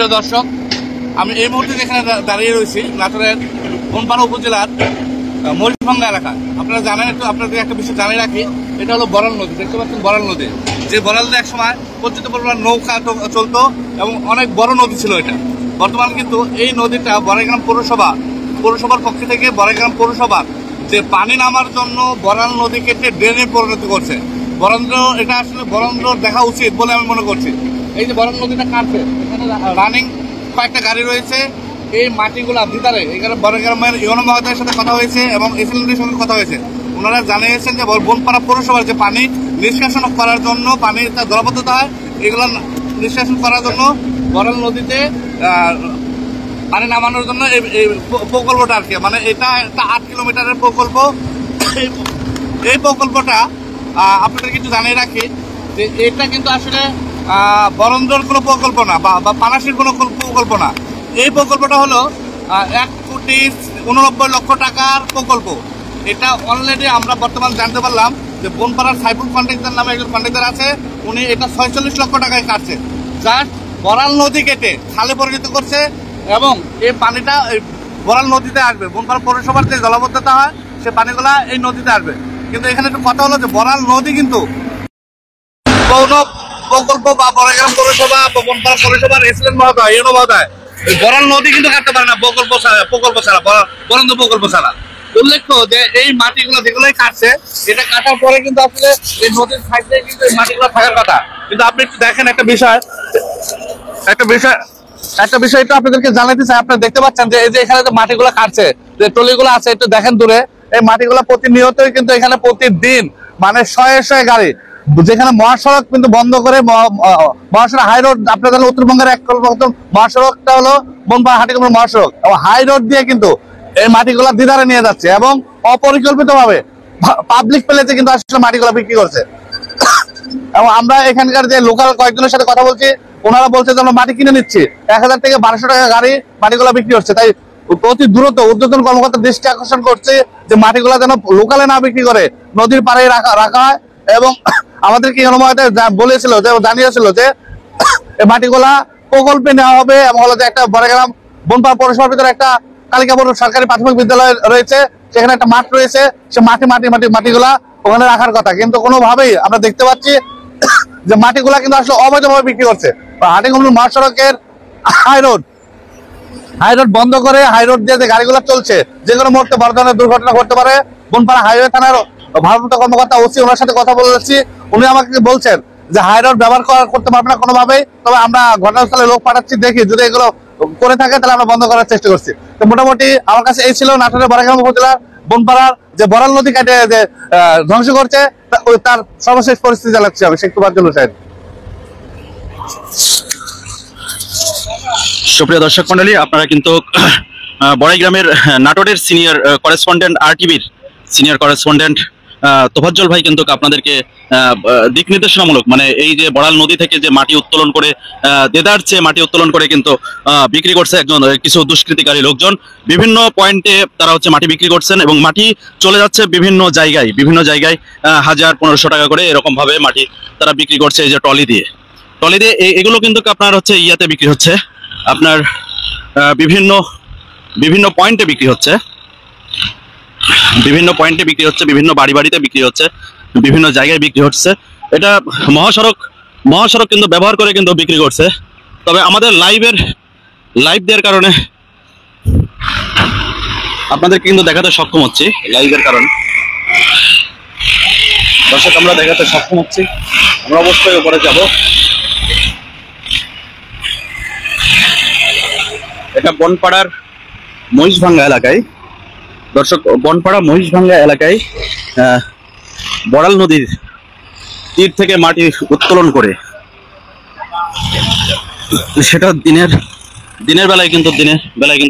সুপ্রিয় দর্শক, আমি এই মুহূর্তে যেখানে দাঁড়িয়ে রয়েছি নাটোরের বনপাড়া উপজেলার মরিচভাঙ্গা এলাকা। আপনারা জানেন, একটু আপনাদের একটা বিষয় জানিয়ে রাখি, এটা হলো বরাল নদী। দেখতে পাচ্ছেন বরাল নদী, যে বরাল নদী এক সময় পর্যন্ত পরিমাণ নৌকা চলতো এবং অনেক বড় নদী ছিল এটা। বর্তমানে কিন্তু এই নদীটা বড়াইগ্রাম পৌরসভার পক্ষ থেকে বড়াইগ্রাম পৌরসভার যে পানি নামার জন্য বরাল নদী কেটে ড্রেনে পরিণত করছে। বরেন্দ্র, এটা আসলে বরেন্দ্র দেখা উচিত বলে আমি মনে করছি। এই যে বরাল নদীটা কাটছে, এখানে রানিং কয়েকটা গাড়ি রয়েছে। এই মাটিগুলা ভিতরে এখানে বড়গ্রামের ইউনো মহোদয়ের সাথে কথা হয়েছে এবং এসএলডির সঙ্গে কথা হয়েছে। ওনারা জানিয়েছেন যে বনপাড়া পৌরসভার যে পানি নিষ্কাশন করার জন্য, পানির জলাবদ্ধতা হয়, এগুলো নিষ্কাশন করার জন্য বরাল নদীতে পানি নামানোর জন্য এই প্রকল্পটা আর কি, মানে এটা একটা 8 কিলোমিটারের প্রকল্প। এই প্রকল্পটা আপনাদের কিছু জানিয়ে রাখি যে এটা কিন্তু আসলে বরেন্দ্রর কোনো প্রকল্প না বা পানাশির কোনো প্রকল্প না। এই প্রকল্পটা হলো 1,89,00,000 টাকার প্রকল্প। এটা অলরেডি আমরা বর্তমান জানতে পারলাম যে বনপাড়ার সাইফুল কন্ট্রাক্টর নামে একজন কন্ট্রাক্টর আছে, উনি এটা 46 লক্ষ টাকায় কাটছে। জাস্ট বরাল নদী কেটে খালে পরিণত করছে এবং এই পানিটা বরাল নদীতে আসবে। বনপাড়া পৌরসভার যে জলাবদ্ধতা হয় সে পানিগুলা এই নদীতে আসবে। কিন্তু এখানে একটু কথা হলো যে বরাল নদী কিন্তু পৌর প্রকল্প বা বড়াইগ্রাম পৌরসভা বা বনপাড়া পৌরসভার এসএলএন মহোদয়, ইউনো মহোদয়, বরাল নদী কিন্তু কাটতে পারে না প্রকল্প ছাড়া, বরেন্দ্র প্রকল্প ছাড়া। উল্লেখ্য যে এই মাটিগুলো যেগুলোই কাটছে, এটা কাটার পরে কিন্তু আসলে এই নদীর সাইডে কিন্তু এই মাটিগুলো থাকার কথা। কিন্তু আপনি একটু দেখেন একটা বিষয় একটু আপনাদেরকে জানাতে চাই। আপনারা দেখতে পাচ্ছেন যে এই যে এখানে যে মাটিগুলো কাটছে, যে টলিগুলো আছে, একটু দেখেন দূরে, এই মাটিগুলো প্রতিনিয়তই কিন্তু এখানে প্রতিদিন মানে শয়ে গাড়ি, যেখানে মহাসড়ক কিন্তু বন্ধ করে, মহাসড়ক হাই রোড, আপনাদের উত্তরবঙ্গের এক মহাসড়কটা হলো বনপাড়া হাটিকুমড়া মহাসড়ক, এবং হাই রোড দিয়ে কিন্তু এই মাটিগুলা দিদারে নিয়ে যাচ্ছে এবং অপরিকল্পিত ভাবে পাবলিক প্লেসে কিন্তু আসলে মাটিগুলা বিক্রি করছে। এবং আমরা এখানকার যে লোকাল কয়েকজনের সাথে কথা বলছি, ওনারা বলছে যে আমরা মাটি কিনে নিচ্ছি, 1000 থেকে 1200 টাকা গাড়ি মাটিগুলা বিক্রি হচ্ছে। তাই অতি দ্রুত ঊর্ধ্বতন কর্মকর্তা দৃষ্টি আকর্ষণ করছে যে মাটিগুলা যেন লোকালে না বিক্রি করে নদীর পাড়ে রাখা হয়। এবং আমাদেরকে বলেছিল যে, জানিয়েছিল যে এই মাটিগুলা প্রকল্পে নেওয়া হবে এবং হলো যে একটা বড়গ্রাম বনপাড়া পৌরসভার ভিতরে একটা কালিকাপুর সরকারি প্রাথমিক বিদ্যালয় রয়েছে, সেখানে একটা মাঠ রয়েছে, সে মাটিগুলা ওখানে রাখার কথা। কিন্তু কোনোভাবেই আমরা দেখতে পাচ্ছি যে মাটিগুলা কিন্তু আসলে অবৈধভাবে বিক্রি করছে। হাটিকুমড়া মহাসড়কের হাই রোড বন্ধ করে হাই রোড দিয়ে যে গাড়িগুলো চলছে, যে কোনো মুহূর্তে বড় ধরনের দুর্ঘটনা ঘটতে পারে। বনপাড়া হাইওয়ে থানার ভারপ্রাপ্ত কর্মকর্তা ওসি, ওনার সাথে কথা বলেছি, উনি আমাকে বলছেন যে হাই রোড ব্যবহার করতে পারবে না কোনোভাবেই, তবে আমরা ঘটনাস্থলে লোক পাঠাচ্ছি, দেখি যদি এগুলো করে থাকে তাহলে আমরা বন্ধ করার চেষ্টা করছি। তো মোটামুটি আমার কাছে এই ছিল নাটোরের বড়াইগ্রাম উপজেলার বনপাড়ার যে বরাল নদী কাটে যে ধ্বংস করছে তার সর্বশেষ পরিস্থিতি জানাচ্ছি আমি, শেখ তুফাজ্জল হোসেন। সুপ্রিয় দর্শক মন্ডলী, আপনারা কিন্তু বড়াইগ্রামের নাটোরের সিনিয়র করেসপন্ডেন্ট, আরটিভির সিনিয়র করেসপন্ডেন্ট তোফাজ্জল ভাই কিন্তু আপনাদেরকে দিক নির্দেশনামূলক, মানে এই যে বড়াল নদী থেকে যে মাটি উত্তোলন করে দেদার চেয়ে মাটি উত্তোলন করে কিন্তু বিক্রি করছে কিছু দুষ্কৃতিকারী লোকজন। বিভিন্ন পয়েন্টে তারা হচ্ছে মাটি বিক্রি করছেন এবং মাটি চলে যাচ্ছে বিভিন্ন জায়গায় 1000-1500 টাকা করে এরকম ভাবে মাটি তারা বিক্রি করছে। এই যে টলি দিয়ে এগুলো কিন্তু আপনার হচ্ছে ইয়াতে বিক্রি হচ্ছে, আপনার বিভিন্ন পয়েন্টে বিক্রি হচ্ছে, বিভিন্ন বাড়িতে বিক্রি হচ্ছে, বিভিন্ন জায়গায় বিক্রি হচ্ছে। এটা মহাসড়ক কিন্তু ব্যবহার করে কিন্তু বিক্রি করছে। তবে আমাদের লাইভ দেওয়ার কারণে আপনাদেরকে কিন্তু দেখাতে সক্ষম হচ্ছি, লাইভের কারণে দর্শক আমরা দেখাতে সক্ষম হচ্ছি। আমরা অবশ্যই উপরে যাব। এটা বনপাড়ার মহিষভাঙ্গা এলাকায়, দর্শক, বনপাড়া মহিষভাঙ্গা এলাকায় বড়াল নদীর তীর থেকে মাটি উত্তোলন করে সেটা দিনের বেলায় কিন্তু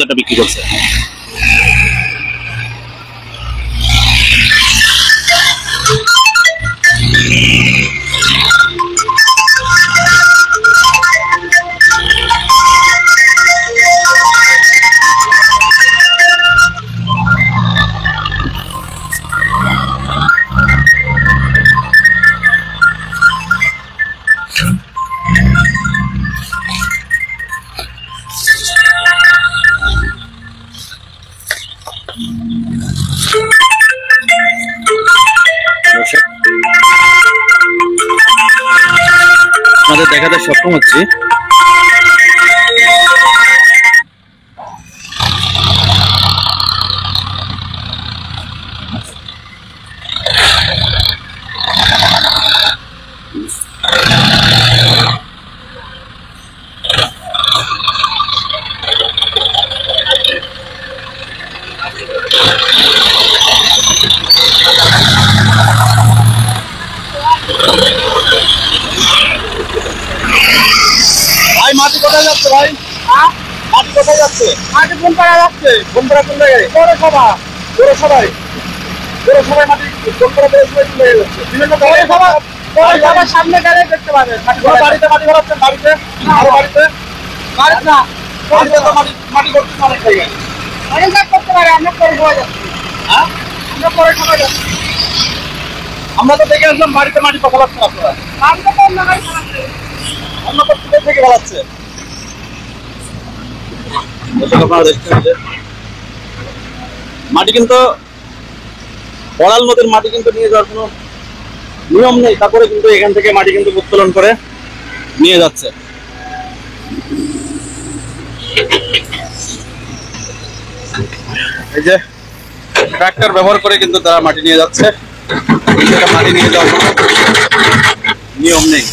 এটা বিক্রি করছে। দেখাতে সক্ষম হচ্ছি। ভাই মাটি কোথায় যাচ্ছে ভাই? মাটি কোথায় যাচ্ছে? মাটি কোন পাড়া যাচ্ছে? কোন পাড়া কোন জায়গায়? পৌরসভা। পৌরসভায় মাটি কোন পাড়া পৌরসভায় কোন জায়গায় যাচ্ছে? বিভিন্ন পৌরসভার সামনে গেলে দেখতে পাবেন। বাড়িতে মাটি ভরাচ্ছেন? বাড়িতে আরো বাড়িতে বাড়িতে না, বাড়িতে তো মাটি করতে অনেক জায়গায়। অনেক কাজ করতে পারে। আমরা পৌরসভা যাচ্ছি। হ্যাঁ আমরা পৌরসভা যাচ্ছি। আমরা তো দেখে আসলাম বাড়িতে মাটি ফলাচ্ছেন আপনারা, বাড়িতে তো অন্য গাড়ি চালাচ্ছে। অন্য কোথাও থেকে ফলাচ্ছে। আপনারা দেখছেন যে মাটি কিন্তু বড়াল নদীর মাটি কিন্তু নিয়ে যাওয়ার কোনো নিয়ম নেই, তারপরে কিন্তু এখান থেকে মাটি কিন্তু উত্তোলন করে নিয়ে যাচ্ছে। এই যে ট্রাক্টর ব্যবহার করে কিন্তু তারা মাটি নিয়ে যাচ্ছে। মাটি নিয়ে যাওয়ার কোনো নিয়ম নেই।